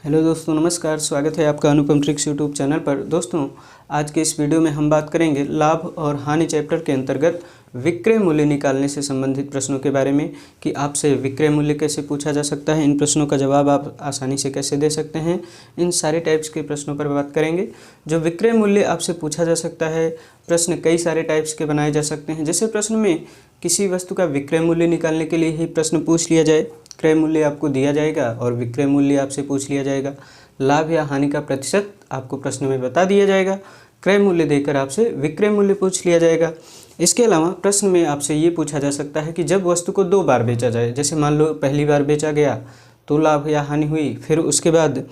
Hello दोस्तों, नमस्कार। स्वागत है आपका अनुपम ट्रिक्स यूट्यूब चैनल पर। दोस्तों, आज के इस वीडियो में हम बात करेंगे लाभ और हानि चैप्टर के अंतर्गत विक्रय मूल्य निकालने से संबंधित प्रश्नों के बारे में कि आपसे विक्रय मूल्य कैसे पूछा जा सकता है, इन प्रश्नों का जवाब आप आसानी से कैसे दे सकते हैं, इन सारे टाइप्स के प्रश्नों पर बात करेंगे। जो विक्रय मूल्य आपसे पूछा जा सकता है, प्रश्न कई सारे टाइप्स के बनाए जा सकते हैं। जैसे प्रश्न में किसी वस्तु का विक्रय मूल्य निकालने के लिए ही प्रश्न पूछ लिया जाए, क्रय मूल्य आपको दिया जाएगा और विक्रय मूल्य आपसे पूछ लिया जाएगा। लाभ या हानि का प्रतिशत आपको प्रश्न में बता दिया जाएगा, क्रय मूल्य देकर आपसे विक्रय मूल्य पूछ लिया जाएगा। इसके अलावा प्रश्न में आपसे ये पूछा जा सकता है कि जब वस्तु को 2 बार बेचा जाए, जैसे मान लो पहली बार बेचा गया तो लाभ या हानि हुई, फिर उसके बाद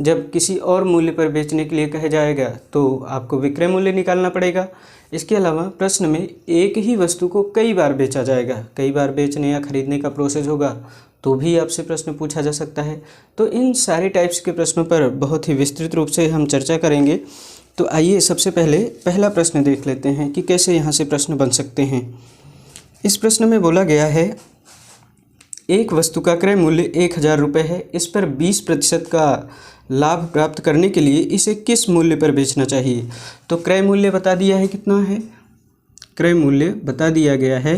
जब किसी और मूल्य पर बेचने के लिए कहा जाएगा तो आपको विक्रय मूल्य निकालना पड़ेगा। इसके अलावा प्रश्न में एक ही वस्तु को कई बार बेचा जाएगा, कई बार बेचने या खरीदने का प्रोसेस होगा तो भी आपसे प्रश्न पूछा जा सकता है। तो इन सारे टाइप्स के प्रश्नों पर बहुत ही विस्तृत रूप से हम चर्चा करेंगे। तो आइए सबसे पहले पहला प्रश्न देख लेते हैं कि कैसे यहाँ से प्रश्न बन सकते हैं। इस प्रश्न में बोला गया है, एक वस्तु का क्रय मूल्य 1000 रुपये है, इस पर 20% का लाभ प्राप्त करने के लिए इसे किस मूल्य पर बेचना चाहिए। तो क्रय मूल्य बता दिया है कितना है, क्रय मूल्य बता दिया गया है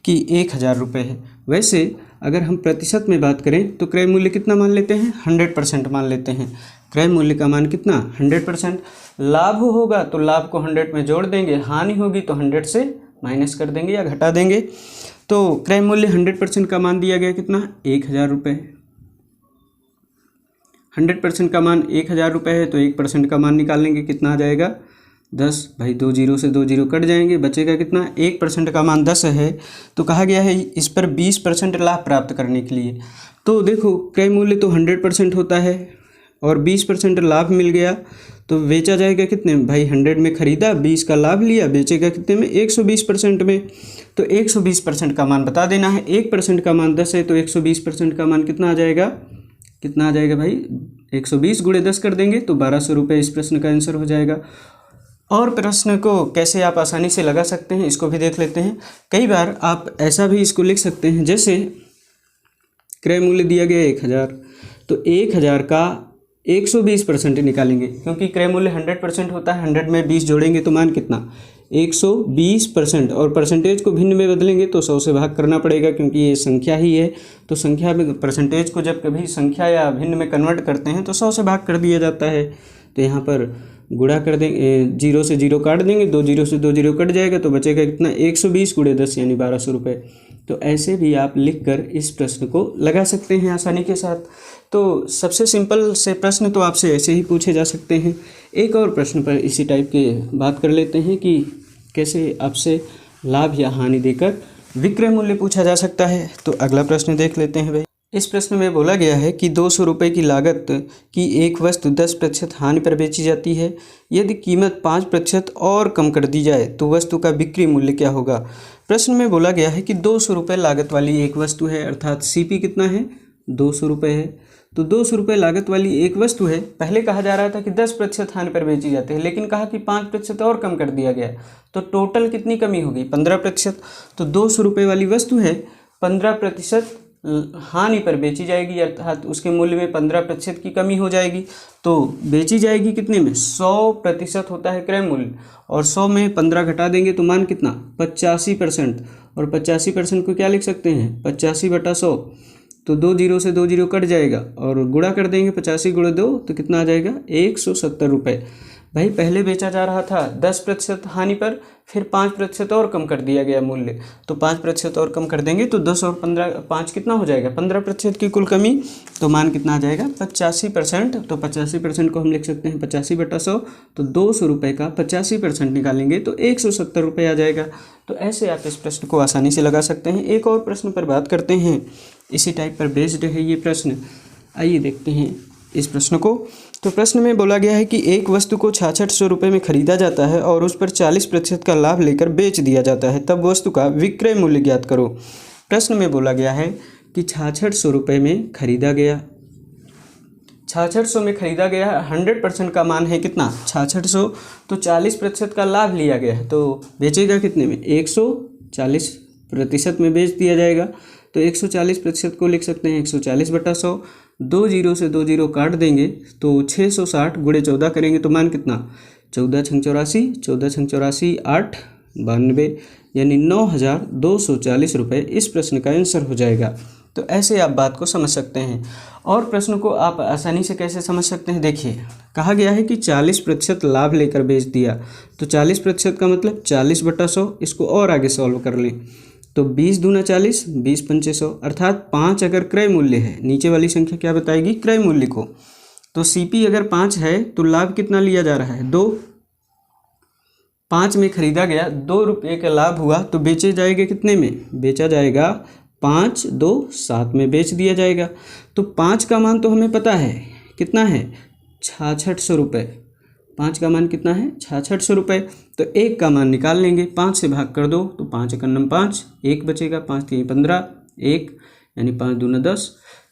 कि 1000 रुपये है। वैसे अगर हम प्रतिशत में बात करें तो क्रय मूल्य कितना मान लेते हैं, 100% मान लेते हैं। क्रय मूल्य का मान कितना, 100%। लाभ होगा तो लाभ को 100 में जोड़ देंगे, हानि होगी तो 100 से माइनस कर देंगे या घटा देंगे। तो क्रय मूल्य 100% का मान दिया गया कितना, 1000 रुपये। 100% का मान 1000 रुपये है तो 1% का मान निकाल लेंगे, कितना आ जाएगा 10। भाई 2 जीरो से 2 जीरो कट जाएंगे, बचेगा कितना, 1% का मान 10 है। तो कहा गया है इस पर 20% लाभ प्राप्त करने के लिए। तो देखो क्रय मूल्य तो 100% होता है और 20% लाभ मिल गया तो बेचा जाएगा कितने में, भाई 100 में खरीदा, 20 का लाभ लिया, बेचेगा कितने में, 120% में। तो 120% का मान बता देना है। 1% का मान 10 है तो 120% का मान कितना आ जाएगा, कितना आ जाएगा भाई, 120 गुणे 10 कर देंगे तो 1200 रुपये इस प्रश्न का आंसर हो जाएगा। और प्रश्न को कैसे आप आसानी से लगा सकते हैं इसको भी देख लेते हैं। कई बार आप ऐसा भी इसको लिख सकते हैं, जैसे क्रय मूल्य दिया गया 1000, तो 1000 का 120% निकालेंगे, क्योंकि क्रय मूल्य 100% होता है। 100 में 20 जोड़ेंगे तो मान कितना, 120%। और परसेंटेज को भिन्न में बदलेंगे तो 100 से भाग करना पड़ेगा, क्योंकि ये संख्या ही है। तो संख्या में परसेंटेज को जब कभी संख्या या भिन्न में कन्वर्ट करते हैं तो 100 से भाग कर दिया जाता है। तो यहाँ पर गुणा कर देंगे, 0 से 0 काट देंगे, 2 जीरो से 2 जीरो कट जाएगा तो बचेगा कितना, 120 गुणे 10 यानी 1200 रुपये। तो ऐसे भी आप लिखकर इस प्रश्न को लगा सकते हैं आसानी के साथ। तो सबसे सिंपल से प्रश्न तो आपसे ऐसे ही पूछे जा सकते हैं। एक और प्रश्न पर इसी टाइप के बात कर लेते हैं कि कैसे आपसे लाभ या हानि देकर विक्रय मूल्य पूछा जा सकता है। तो अगला प्रश्न देख लेते हैं भाई। इस प्रश्न में बोला गया है कि 200 रुपये की लागत की एक वस्तु 10% हानि पर बेची जाती है। यदि कीमत 5% और कम कर दी जाए तो वस्तु का बिक्री मूल्य क्या होगा। प्रश्न में बोला गया है कि 200 रुपये लागत वाली एक वस्तु है, अर्थात सीपी कितना है, 200 रुपये है। तो 200 रुपये लागत वाली एक वस्तु है। पहले कहा जा रहा था कि 10% हानि पर बेची जाती है, लेकिन कहा कि 5% और कम कर दिया गया, तो टोटल कितनी कमी होगी, 15%। तो 200 रुपये वाली वस्तु है, 15% हानि पर बेची जाएगी, अर्थात उसके मूल्य में 15% की कमी हो जाएगी। तो बेची जाएगी कितने में, 100% होता है क्रय मूल्य, और 100 में 15 घटा देंगे तो मान कितना, 85%। और 85% को क्या लिख सकते हैं, 85/100। तो 2 जीरो से 2 जीरो कट जाएगा और गुणा कर देंगे, 85 गुणे 2 तो कितना आ जाएगा, 170 रुपये। भाई पहले बेचा जा रहा था 10% हानि पर, फिर 5% और कम कर दिया गया मूल्य, तो 5% और कम कर देंगे तो 10 और 15, 5 कितना हो जाएगा, 15% की कुल कमी। तो मान कितना आ जाएगा, 85%। तो 85% को हम लिख सकते हैं 85/100। तो 200 रुपये का 85% निकालेंगे तो 170 रुपये आ जाएगा। तो ऐसे आप इस प्रश्न को आसानी से लगा सकते हैं। एक और प्रश्न पर बात करते हैं, इसी टाइप पर बेस्ड है ये प्रश्न। आइए देखते हैं इस प्रश्न को। तो प्रश्न में बोला गया है कि एक वस्तु को 6600 रुपये में खरीदा जाता है और उस पर 40% का लाभ लेकर बेच दिया जाता है, तब वस्तु का विक्रय मूल्य ज्ञात करो। प्रश्न में बोला गया है कि 6600 रुपये में खरीदा गया, 6600 में खरीदा गया, 100% का मान है कितना, 6600। तो 40% का लाभ लिया गया है, तो बेचेगा कितने में, 140% में बेच दिया जाएगा। तो 140% को लिख सकते हैं 140/100। दो जीरो से दो जीरो काट देंगे तो 660 गुणे 14 करेंगे तो मान कितना, 14 छंग 84, 14 छंग 84 8 92, यानी 9,240 रुपये इस प्रश्न का आंसर हो जाएगा। तो ऐसे आप बात को समझ सकते हैं। और प्रश्न को आप आसानी से कैसे समझ सकते हैं, देखिए कहा गया है कि 40% लाभ लेकर बेच दिया, तो 40% का मतलब 40/100। इसको और आगे सॉल्व कर लें तो 20 दूना 40, 20 पंचे 100, अर्थात 5 अगर क्रय मूल्य है, नीचे वाली संख्या क्या बताएगी, क्रय मूल्य को। तो CP अगर 5 है तो लाभ कितना लिया जा रहा है, 2। 5 में खरीदा गया, 2 रुपये का लाभ हुआ तो बेचे जाएगा कितने में, बेचा जाएगा 5, 2, 7 में बेच दिया जाएगा। तो 5 का मान तो हमें पता है कितना है, 6600 रुपये। 5 का मान कितना है, 6600 रुपये। तो 1 का मान निकाल लेंगे, 5 से भाग कर दो तो 5 एकन्नम 5, 1 बचेगा, 5 3 15, 1 यानी 5 दूना 10,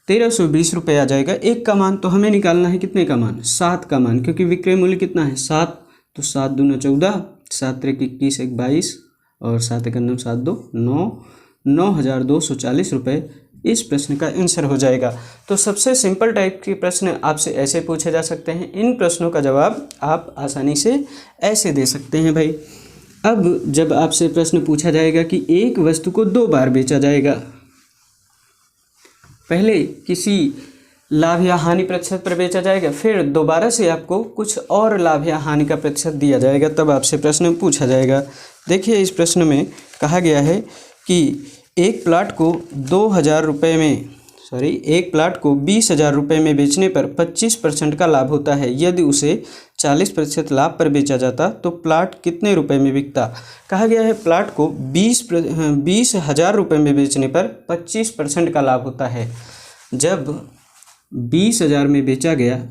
1320 रुपये आ जाएगा 1 का मान। तो हमें निकालना है कितने का मान, 7 का मान, क्योंकि विक्रय मूल्य कितना है 7। तो 7 दूना 14, 7 त्रिक 21, 1 22 और 7 एकन्नम 7 2 9, 9,240 रुपये इस प्रश्न का आंसर हो जाएगा। तो सबसे सिंपल टाइप के प्रश्न आपसे ऐसे पूछे जा सकते हैं। इन प्रश्नों का जवाब आप आसानी से ऐसे दे सकते हैं भाई। अब जब आपसे प्रश्न पूछा जाएगा कि एक वस्तु को 2 बार बेचा जाएगा, पहले किसी लाभ या हानि प्रतिशत पर बेचा जाएगा, फिर दोबारा से आपको कुछ और लाभ या हानि का प्रतिशत दिया जाएगा, तब आपसे प्रश्न पूछा जाएगा। देखिए इस प्रश्न में कहा गया है कि एक प्लाट को 2,000 रुपये में एक प्लाट को 20,000 रुपये में बेचने पर 25% का लाभ होता है। यदि उसे 40% लाभ पर बेचा जाता तो प्लाट कितने रुपए में बिकता। कहा गया है प्लाट को 20,000 रुपये में बेचने पर 25% का लाभ होता है। जब 20,000 में बेचा गया,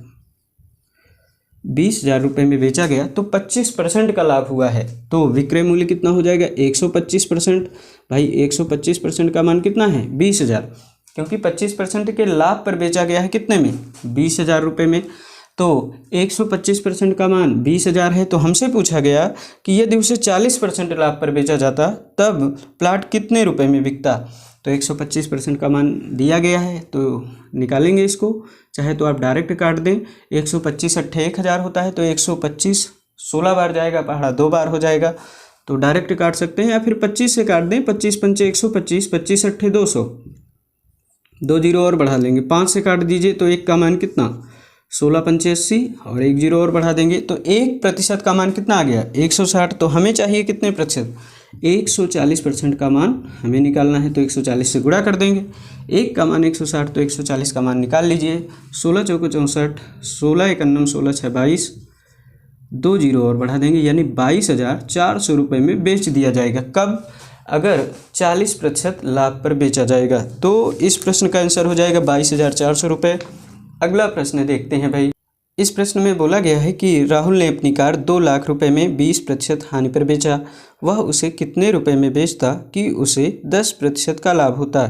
20,000 रुपये में बेचा गया तो 25% का लाभ हुआ है, तो विक्रय मूल्य कितना हो जाएगा 125%। भाई 125% का मान कितना है 20,000, क्योंकि 25% के लाभ पर बेचा गया है कितने में 20,000 रुपये में। तो 125% का मान 20,000 है। तो हमसे पूछा गया कि यदि उसे 40% लाभ पर बेचा जाता तब प्लाट कितने रुपए में बिकता। तो 125% का मान दिया गया है, तो निकालेंगे इसको, चाहे तो आप डायरेक्ट काट दें। 125 अट्ठे 1,000 होता है, तो 125 16 बार जाएगा, पहाड़ा 2 बार हो जाएगा, तो डायरेक्ट काट सकते हैं, या फिर 25 से काट दें। 25 पंचे 125, 25 अट्ठे 200, 2 जीरो और बढ़ा लेंगे। 5 से काट दीजिए तो 1 का मान कितना 16 पंचे 80 और 1 जीरो और बढ़ा देंगे तो 1% का मान कितना आ गया 160। तो हमें चाहिए कितने प्रतिशत 140% का मान हमें निकालना है, तो 140 से गुणा कर देंगे। 1 का मान 160 तो 140 का मान निकाल लीजिए। 16 चौको 64, 16 एकन्नम 16 6 22, 2 जीरो और बढ़ा देंगे, यानी 22,400 रुपये में बेच दिया जाएगा। कब, अगर 40% लाभ पर बेचा जाएगा। तो इस प्रश्न का आंसर हो जाएगा 22,400 रुपये। अगला प्रश्न देखते हैं भाई। इस प्रश्न में बोला गया है कि राहुल ने अपनी कार 2 लाख रुपए में 20% हानि पर बेचा। वह उसे कितने रुपए में बेचता कि उसे 10% का लाभ होता।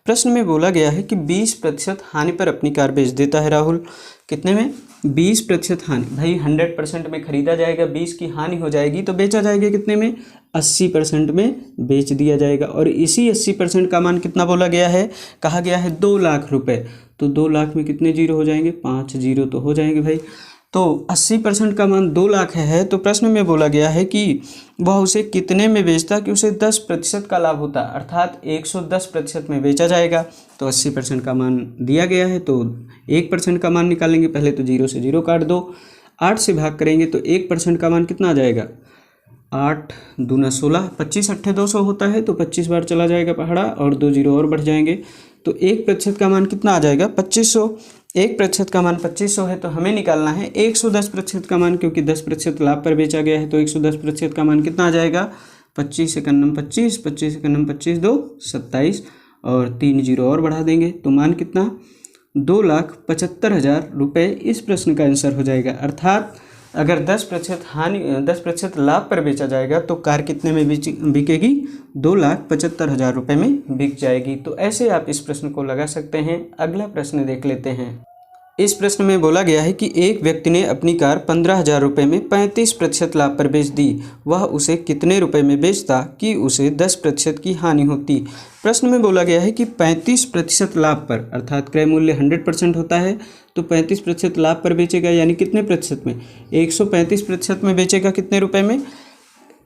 प्रश्न में बोला गया है कि 20% हानि पर अपनी कार बेच देता है राहुल। कितने में 20% हानि, भाई 100% में खरीदा जाएगा, 20 की हानि हो जाएगी तो बेचा जाएगा कितने में 80% में बेच दिया जाएगा। और इसी 80% का मान कितना बोला गया है, कहा गया है 2 लाख रुपए। तो 2 लाख में कितने जीरो हो जाएंगे 5 जीरो तो हो जाएंगे भाई। तो 80% का मान 2 लाख है। तो प्रश्न में बोला गया है कि वह उसे कितने में बेचता कि उसे 10% का लाभ होता, अर्थात 110% में बेचा जाएगा। तो 80% का मान दिया गया है, तो 1% का मान निकालेंगे। पहले तो 0 से 0 काट दो, 8 से भाग करेंगे तो 1% का मान कितना आ जाएगा 8 दूना 16, 25 अट्ठे 200 होता है, तो 25 बार चला जाएगा पहाड़ा और 2 जीरो और बढ़ जाएंगे। तो 1% का मान कितना आ जाएगा 2500। 1% का मान 2500 है, तो हमें निकालना है 110% का मान, क्योंकि 10% लाभ पर बेचा गया है। तो 110% का मान कितना आ जाएगा 25 एकन्नम 25, 25 एकन्नम 25 2 27 और 3 जीरो और बढ़ा देंगे तो मान कितना 2,75,000 रुपये इस प्रश्न का आंसर हो जाएगा। अर्थात अगर 10% लाभ पर बेचा जाएगा तो कार कितने में बिकेगी 2,75,000 रुपये में बिक जाएगी। तो ऐसे आप इस प्रश्न को लगा सकते हैं। अगला प्रश्न देख लेते हैं। इस प्रश्न में बोला गया है कि एक व्यक्ति ने अपनी कार 15,000 रुपये में 35% लाभ पर बेच दी। वह उसे कितने रुपए में बेचता कि उसे 10% की हानि होती। प्रश्न में बोला गया है कि 35% लाभ पर, अर्थात क्रय मूल्य 100% होता है तो 35% लाभ पर बेचेगा, यानी कितने प्रतिशत में, 135% में बेचेगा। कितने रुपए में,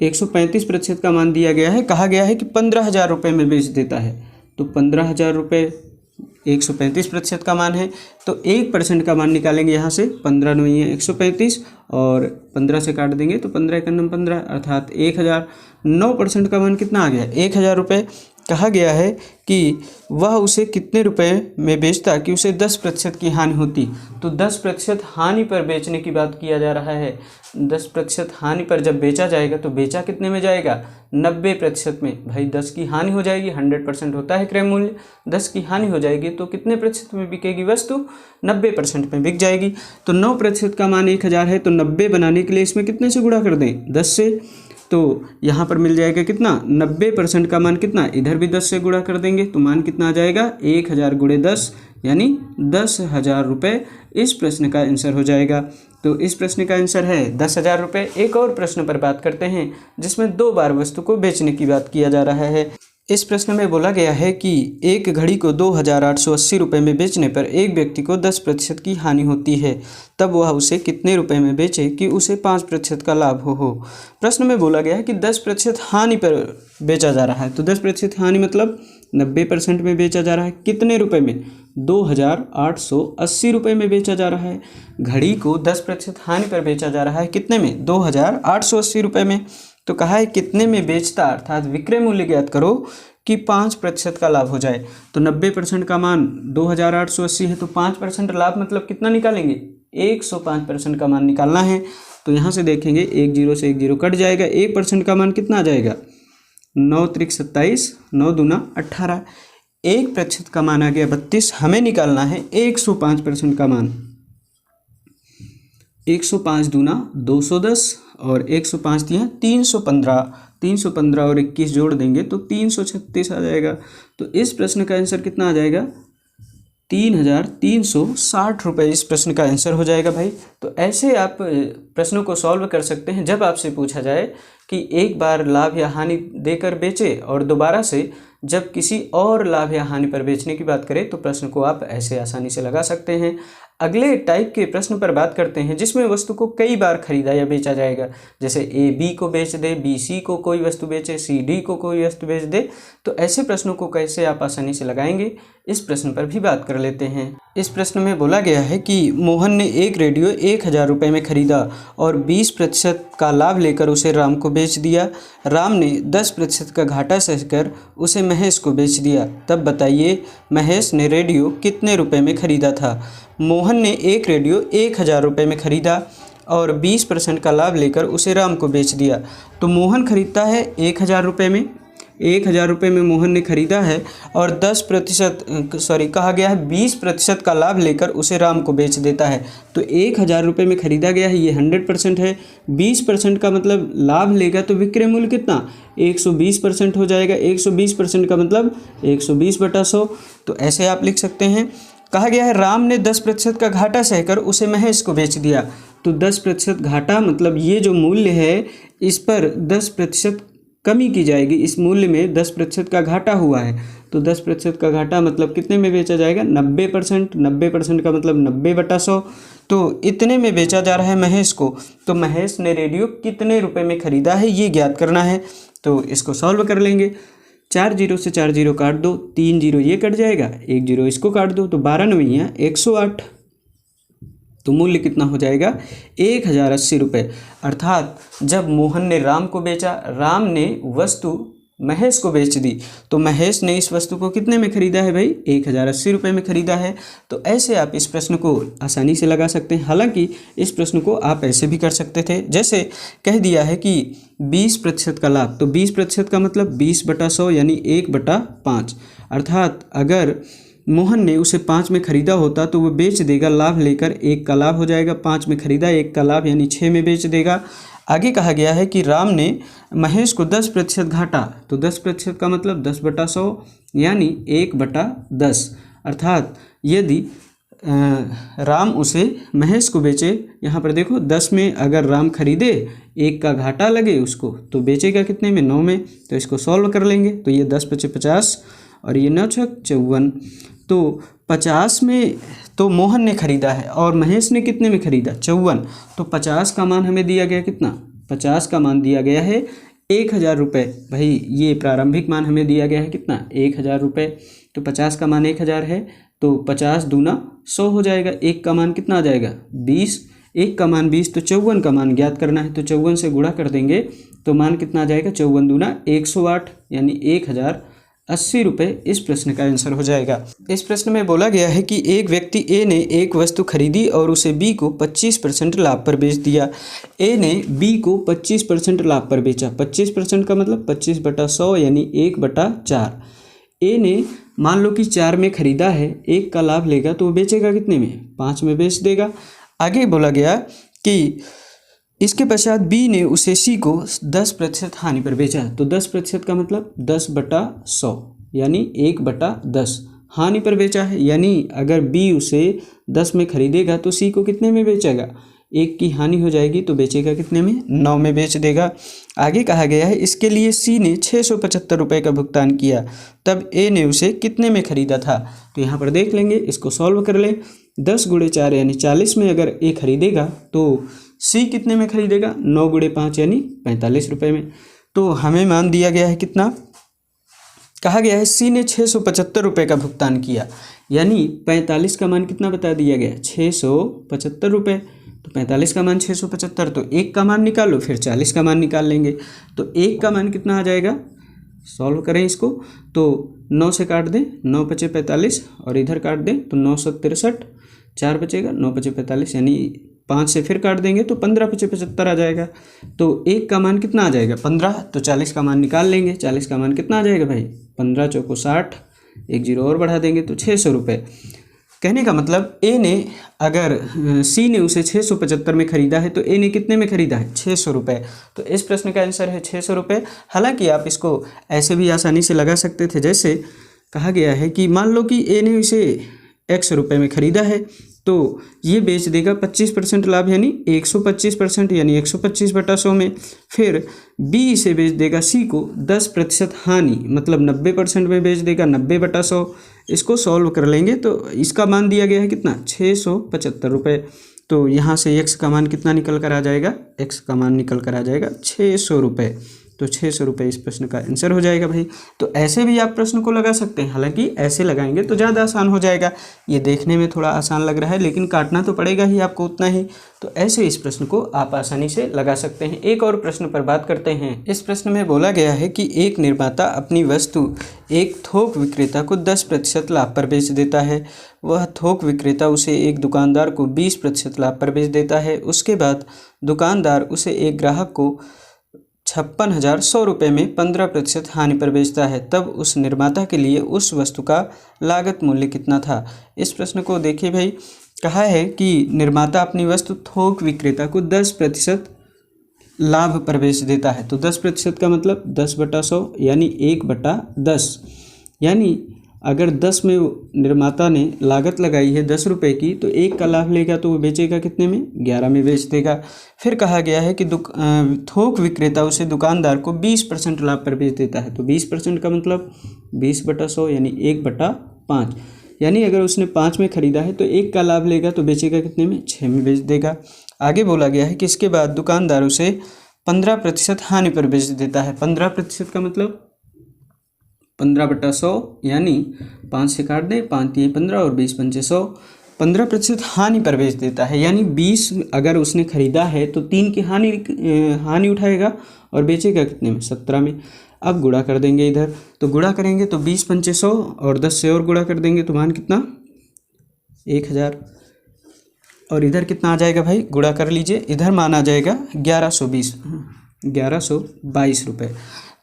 135% का मान दिया गया है। कहा गया है कि 15,000 रुपये में बेच देता है, तो 15,000 रुपये 135% का मान है, तो 1% का मान निकालेंगे यहाँ से। 15 नहीं है 135 और 15 से काट देंगे तो 15 का नम 15, अर्थात 1,000। 9% का मान कितना आ गया, 1,000 रुपये। कहा गया है कि वह उसे कितने रुपए में बेचता कि उसे 10% की हानि होती। तो 10% हानि पर बेचने की बात किया जा रहा है। 10% हानि पर जब बेचा जाएगा तो बेचा कितने में जाएगा, 90% में। भाई 10 की हानि हो जाएगी, 100% होता है क्रय मूल्य, 10 की हानि हो जाएगी तो कितने प्रतिशत में बिकेगी वस्तु, 90% में बिक जाएगी। तो 9% का मान 1,000 है, तो 90 बनाने के लिए इसमें कितने से गुणा कर दें, 10 से। तो यहाँ पर मिल जाएगा कितना, 90% का मान कितना, इधर भी 10 से गुणा कर देंगे तो मान कितना आ जाएगा, 1,000 गुणे 10 यानी 10,000 रुपये इस प्रश्न का आंसर हो जाएगा। तो इस प्रश्न का आंसर है 10,000 रुपये। एक और प्रश्न पर बात करते हैं जिसमें 2 बार वस्तु को बेचने की बात किया जा रहा है। इस प्रश्न में बोला गया है कि एक घड़ी को 2,880 रुपये में बेचने पर एक व्यक्ति को 10% की हानि होती है, तब वह उसे कितने रुपए में बेचे कि उसे 5% का लाभ हो। प्रश्न में बोला गया है कि 10% हानि पर बेचा जा रहा है, तो 10% हानि मतलब 90% में बेचा जा रहा है। कितने रुपए में, 2,880 रुपये में बेचा जा रहा है। घड़ी को 10% हानि पर बेचा जा रहा है, कितने में, 2,880 रुपये में। तो कहा है कितने में बेचता, अर्थात विक्रय मूल्य ज्ञात करो कि 5% का लाभ हो जाए। तो 90% का मान 2,880 है, तो 5% लाभ मतलब कितना निकालेंगे, 105% का मान निकालना है। तो यहाँ से देखेंगे 1 0 से 1 0 कट जाएगा, 1% का मान कितना आ जाएगा, 9 त्रिक 27, 9 दूना 18, 1% का मान आ गया 32। हमें निकालना है 105% का मान। 105 दूना 210 और 105 दिया 315, 315 और 21 जोड़ देंगे तो 336 आ जाएगा। तो इस प्रश्न का आंसर कितना आ जाएगा, 3,360 रुपये इस प्रश्न का आंसर हो जाएगा भाई। तो ऐसे आप प्रश्नों को सॉल्व कर सकते हैं जब आपसे पूछा जाए कि एक बार लाभ या हानि देकर बेचे और दोबारा से जब किसी और लाभ या हानि पर बेचने की बात करें तो प्रश्न को आप ऐसे आसानी से लगा सकते हैं। अगले टाइप के प्रश्न पर बात करते हैं जिसमें वस्तु को कई बार खरीदा या बेचा जाएगा, जैसे ए बी को बेच दे, बी सी को कोई वस्तु बेचे, सी डी को कोई वस्तु बेच दे। तो ऐसे प्रश्नों को कैसे आप आसानी से लगाएंगे, इस प्रश्न पर भी बात कर लेते हैं। इस प्रश्न में बोला गया है कि मोहन ने एक रेडियो 1,000 रुपये में खरीदा और 20% का लाभ लेकर उसे राम को बेच दिया। राम ने 10% का घाटा सहकर उसे महेश को बेच दिया। तब बताइए महेश ने रेडियो कितने रुपए में खरीदा था। मोहन ने एक रेडियो 1,000 रुपये में खरीदा और 20% का लाभ लेकर उसे राम को बेच दिया। तो मोहन खरीदता है 1,000 रुपये में, 1,000 रुपये में मोहन ने खरीदा है और 20% का लाभ लेकर उसे राम को बेच देता है। तो 1,000 रुपये में खरीदा गया है, ये 100% है। 20% का मतलब लाभ लेगा तो विक्रय मूल्य कितना, 120% हो जाएगा। 120% का मतलब 120/100। तो ऐसे आप लिख सकते हैं। कहा गया है राम ने 10% का घाटा सहकर उसे महेश को बेच दिया। तो 10% घाटा मतलब ये जो मूल्य है इस पर 10% कमी की जाएगी। इस मूल्य में 10% का घाटा हुआ है, तो 10% का घाटा मतलब कितने में बेचा जाएगा, 90%। 90% का मतलब 90/100। तो इतने में बेचा जा रहा है महेश को। तो महेश ने रेडियो कितने रुपए में खरीदा है ये ज्ञात करना है। तो इसको सॉल्व कर लेंगे। 4 0 से 4 0 काट दो, 3 0 ये कट जाएगा, 1 0 इसको काट दो, तो 12 9 108। तो मूल्य कितना हो जाएगा, 1,080 रुपये। अर्थात जब मोहन ने राम को बेचा, राम ने वस्तु महेश को बेच दी, तो महेश ने इस वस्तु को कितने में खरीदा है भाई, 1,080 रुपये में खरीदा है। तो ऐसे आप इस प्रश्न को आसानी से लगा सकते हैं। हालांकि इस प्रश्न को आप ऐसे भी कर सकते थे, जैसे कह दिया है कि 20% का लाभ, तो 20% का मतलब 20/100 यानी 1/5। अर्थात अगर मोहन ने उसे 5 में खरीदा होता तो वो बेच देगा, लाभ लेकर 1 का लाभ हो जाएगा। 5 में खरीदा, 1 का लाभ यानी 6 में बेच देगा। आगे कहा गया है कि राम ने महेश को 10% घाटा, तो 10% का मतलब 10/100 यानी 1/10। अर्थात यदि राम उसे महेश को बेचे। यहाँ पर देखो 10 में अगर राम खरीदे, 1 का घाटा लगे उसको, तो बेचेगा कितने में? 9 में। तो इसको सॉल्व कर लेंगे तो ये 10 पचे 50 और ये 9 छक 54। तो 50 में तो मोहन ने खरीदा है और महेश ने कितने में खरीदा? 54। तो 50 का मान हमें दिया गया कितना? 50 का मान दिया गया है 1000 रुपये। भाई ये प्रारंभिक मान हमें दिया गया है कितना? 1000 रुपये। तो 50 का मान 1000 है, तो 50 दूना 100 हो जाएगा। 1 का मान कितना आ जाएगा? 20। 1 का मान 20, तो 54 का मान ज्ञात करना है, तो 54 से गुणा कर देंगे तो मान कितना आ जाएगा? 54 दूना 108 यानी 1080 रुपये इस प्रश्न का आंसर हो जाएगा। इस प्रश्न में बोला गया है कि एक व्यक्ति ए ने एक वस्तु खरीदी और उसे बी को 25% लाभ पर बेच दिया। ए ने बी को 25% लाभ पर बेचा। 25% का मतलब 25/100 यानी 1/4। ए ने मान लो कि 4 में खरीदा है, 1 का लाभ लेगा तो वो बेचेगा कितने में? 5 में बेच देगा। आगे बोला गया कि इसके पश्चात बी ने उसे सी को 10% हानि पर बेचा। तो 10% का मतलब 10/100 यानी 1/10 हानि पर बेचा है। यानी अगर बी उसे 10 में खरीदेगा तो सी को कितने में बेचेगा? 1 की हानि हो जाएगी तो बेचेगा कितने में? 9 में बेच देगा। आगे कहा गया है इसके लिए सी ने 675 रुपये का भुगतान किया, तब ए ने उसे कितने में खरीदा था? तो यहाँ पर देख लेंगे, इसको सॉल्व कर लें। 10 × 4 यानी 40 में अगर ए खरीदेगा तो सी कितने में खरीदेगा? 9 × 5 यानी 45 रुपये में। तो हमें मान दिया गया है कितना? कहा गया है सी ने 675 रुपये का भुगतान किया, यानी 45 का मान कितना बता दिया गया? 675 रुपये। तो 45 का मान 675, तो 1 का मान निकालो, फिर 40 का मान निकाल लेंगे। तो 1 का मान कितना आ जाएगा? सॉल्व करें इसको तो 9 से काट दें, 9 पचे 45 और इधर काट दें तो 9 सौ 63, 4 बचेगा, 9 पचे 45 यानी 5 से फिर काट देंगे तो 15 पचे 75 आ जाएगा। तो 1 का मान कितना आ जाएगा? 15। तो 40 का मान निकाल लेंगे। 40 का मान कितना आ जाएगा भाई? 15 चौको 60, 1 0 और बढ़ा देंगे तो 600 रुपये। कहने का मतलब ए ने अगर सी ने उसे 675 में खरीदा है तो ए ने कितने में खरीदा है? 600 रुपये। तो इस प्रश्न का आंसर है 600 रुपये। हालांकि आप इसको ऐसे भी आसानी से लगा सकते थे, जैसे कहा गया है कि मान लो कि ए ने इसे x रुपये में खरीदा है तो ये बेच देगा 25% लाभ यानी 125% यानी 125/100 में। फिर बी इसे बेच देगा सी को 10% हानि मतलब 90% में बेच देगा 90/100। इसको सॉल्व कर लेंगे तो इसका मान दिया गया है कितना? 675 रुपये। तो यहाँ से x का मान कितना निकल कर आ जाएगा? x का मान निकल कर आ जाएगा 600 रुपये। तो 600 रुपये इस प्रश्न का आंसर हो जाएगा भाई। तो ऐसे भी आप प्रश्न को लगा सकते हैं, हालांकि ऐसे लगाएंगे तो ज़्यादा आसान हो जाएगा। ये देखने में थोड़ा आसान लग रहा है लेकिन काटना तो पड़ेगा ही आपको उतना ही। तो ऐसे इस प्रश्न को आप आसानी से लगा सकते हैं। एक और प्रश्न पर बात करते हैं। इस प्रश्न में बोला गया है कि एक निर्माता अपनी वस्तु एक थोक विक्रेता को 10% लाभ पर बेच देता है। वह थोक विक्रेता उसे एक दुकानदार को 20% लाभ पर बेच देता है। उसके बाद दुकानदार उसे एक ग्राहक को 56,100 रुपये में 15% हानि पर बेचता है, तब उस निर्माता के लिए उस वस्तु का लागत मूल्य कितना था? इस प्रश्न को देखिए भाई, कहा है कि निर्माता अपनी वस्तु थोक विक्रेता को 10% लाभ पर बेच देता है। तो 10% का मतलब 10/100 यानी 1/10। यानी अगर 10 में निर्माता ने लागत लगाई है 10 रुपये की तो 1 का लाभ लेगा तो वो बेचेगा कितने में? 11 में बेच देगा। फिर कहा गया है कि थोक विक्रेता उसे दुकानदार को 20% लाभ पर बेच देता है। तो 20% का मतलब 20/100 यानी 1/5। यानी अगर उसने 5 में खरीदा है तो 1 का लाभ लेगा तो बेचेगा कितने में? 6 में बेच देगा। आगे बोला गया है कि इसके बाद दुकानदार उसे 15% हानि पर बेच देता है। 15% का मतलब 15/100 यानी 5 से काट दें, 5 3 15 और 20 पंचे 100। 15% हानि पर बेच देता है, यानी 20 अगर उसने खरीदा है तो 3 की हानि उठाएगा और बेचेगा कितने में? 17 में। अब गुणा कर देंगे इधर, तो गुणा करेंगे तो 20 पंचे 100 और 10 से और गुणा कर देंगे तो मान कितना? 1000। और इधर कितना आ जाएगा भाई? गुणा कर लीजिए, इधर मान आ जाएगा 1122 रुपये।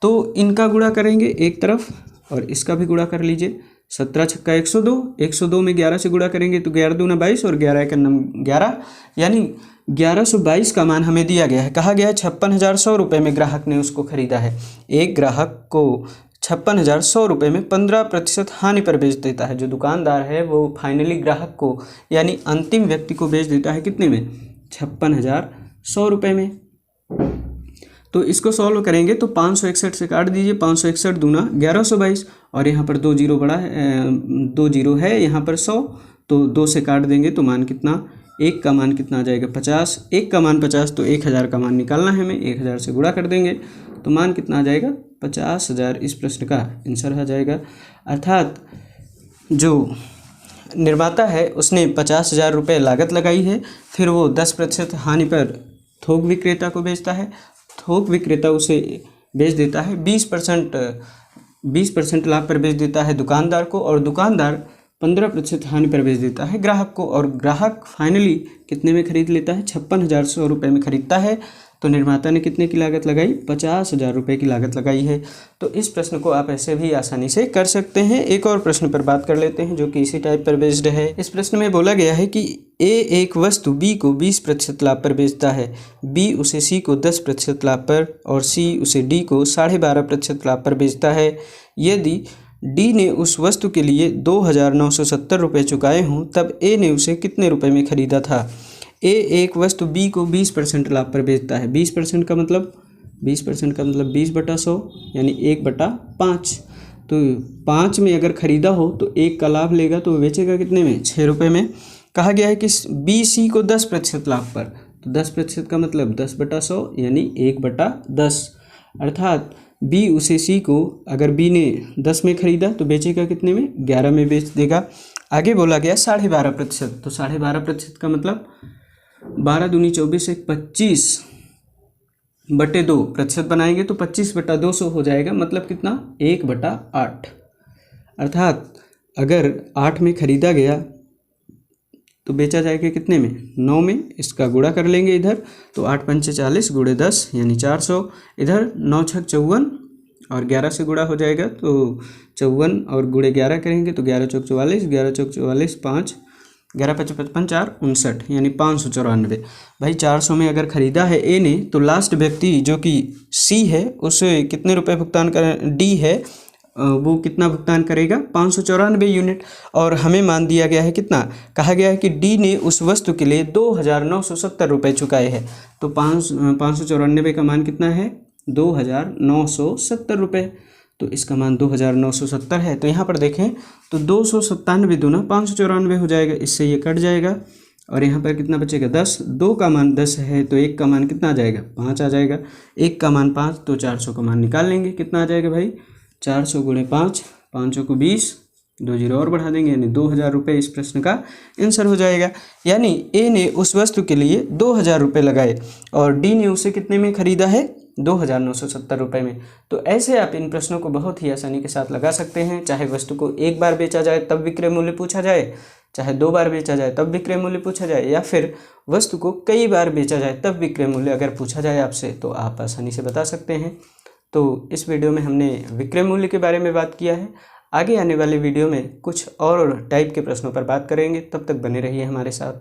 तो इनका गुणा करेंगे एक तरफ और इसका भी गुणा कर लीजिए। 17 छक्का 102, 102 में 11 से गुणा करेंगे तो 11 दूना 22 और 11 का 11 यानी 1122 का मान हमें दिया गया है। कहा गया है 56,100 रुपये में ग्राहक ने उसको खरीदा है। एक ग्राहक को 56,100 रुपये में 15% हानि पर बेच देता है। जो दुकानदार है वो फाइनली ग्राहक को यानी अंतिम व्यक्ति को बेच देता है कितने में, 56,100 रुपये में। तो इसको सॉल्व करेंगे तो 561 से काट दीजिए, 561 दूना 1122 और यहाँ पर 2 जीरो बड़ा है, 2 जीरो है यहाँ पर 100, तो 2 से काट देंगे तो मान कितना, 1 का मान कितना आ जाएगा 50, 1 का मान 50 तो 1000 का मान निकालना है हमें, 1000 से गुणा कर देंगे तो मान कितना आ जाएगा 50,000 इस प्रश्न का आंसर आ जाएगा। अर्थात जो निर्माता है उसने 50,000 रुपये लागत लगाई है, फिर वो 10% हानि पर थोक विक्रेता को बेचता है, थोक विक्रेता उसे बेच देता है 20% लाभ पर बेच देता है दुकानदार को, और दुकानदार 15% हानि पर बेच देता है ग्राहक को, और ग्राहक फाइनली कितने में खरीद लेता है, 56,100 रुपये में खरीदता है। तो निर्माता ने कितने की लागत लगाई, 50,000 रुपये की लागत लगाई है। तो इस प्रश्न को आप ऐसे भी आसानी से कर सकते हैं। एक और प्रश्न पर बात कर लेते हैं जो कि इसी टाइप पर बेस्ड है। इस प्रश्न में बोला गया है कि ए एक वस्तु बी को 20% लाभ पर बेचता है, बी उसे सी को 10% लाभ पर और सी उसे डी को 12.5% लाभ पर बेचता है। यदि डी ने उस वस्तु के लिए 2,970 रुपये चुकाए हों तब ए ने उसे कितने रुपए में खरीदा था। ए एक वस्तु बी को 20% लाभ पर बेचता है, 20% का मतलब 20/100 यानी 1/5। तो 5 में अगर ख़रीदा हो तो 1 का लाभ लेगा तो बेचेगा कितने में, 6 रुपये में। कहा गया है कि बी सी को 10% लाभ पर, तो 10% का मतलब 10/100 यानी 1/10। अर्थात बी उसे सी को, अगर बी ने 10 में ख़रीदा तो बेचेगा कितने में, 11 में बेच देगा। आगे बोला गया 12.5%, तो 12.5% का मतलब 12 दूनी 24 एक 25/2% बनाएंगे तो 25/200 हो जाएगा, मतलब कितना 1/8। अर्थात अगर 8 में ख़रीदा गया तो बेचा जाएगा कितने में, 9 में। इसका गुणा कर लेंगे इधर, तो 8 पंचे 40 गुणे 10 यानी 400, इधर 9 छक 54 और 11 से गुणा हो जाएगा तो 54 और गुणे 11 करेंगे तो 11 चौक 44, 11 चौक 44 5, 11 पच 55 4 59 यानी 594। भाई 400 में अगर ख़रीदा है ए ने तो लास्ट व्यक्ति जो कि सी है उसे कितने रुपए भुगतान करें, डी है वो कितना भुगतान करेगा, 594 यूनिट। और हमें मान दिया गया है कितना, कहा गया है कि डी ने उस वस्तु के लिए 2,970 रुपये चुकाए हैं, तो 594 का मान कितना है, 2,970 रुपये। तो इसका मान 2,970 है। तो यहाँ पर देखें तो 297 दूना 594 हो जाएगा, इससे ये कट जाएगा और यहाँ पर कितना बचेगा 10। 2 का मान 10 है तो 1 का मान कितना आ जाएगा, 5 आ जाएगा। 1 का मान 5 तो 400 का मान निकाल लेंगे, कितना आ जाएगा भाई 400 गुणे 5, 5 को 20, 2 जीरो और बढ़ा देंगे यानी 2,000 रुपये इस प्रश्न का आंसर हो जाएगा। यानी ए ने उस वस्तु के लिए 2,000 रुपये लगाए और डी ने उसे कितने में ख़रीदा है, 2,970 रुपये में। तो ऐसे आप इन प्रश्नों को बहुत ही आसानी के साथ लगा सकते हैं। चाहे वस्तु को एक बार बेचा जाए तब विक्रय मूल्य पूछा जाए, चाहे 2 बार बेचा जाए तब विक्रय मूल्य पूछा जाए, या फिर वस्तु को कई बार बेचा जाए तब विक्रय मूल्य अगर पूछा जाए आपसे तो आप आसानी से बता सकते हैं। तो इस वीडियो में हमने विक्रय मूल्य के बारे में बात किया है। आगे आने वाले वीडियो में कुछ और टाइप के प्रश्नों पर बात करेंगे, तब तक बने रहिए हमारे साथ।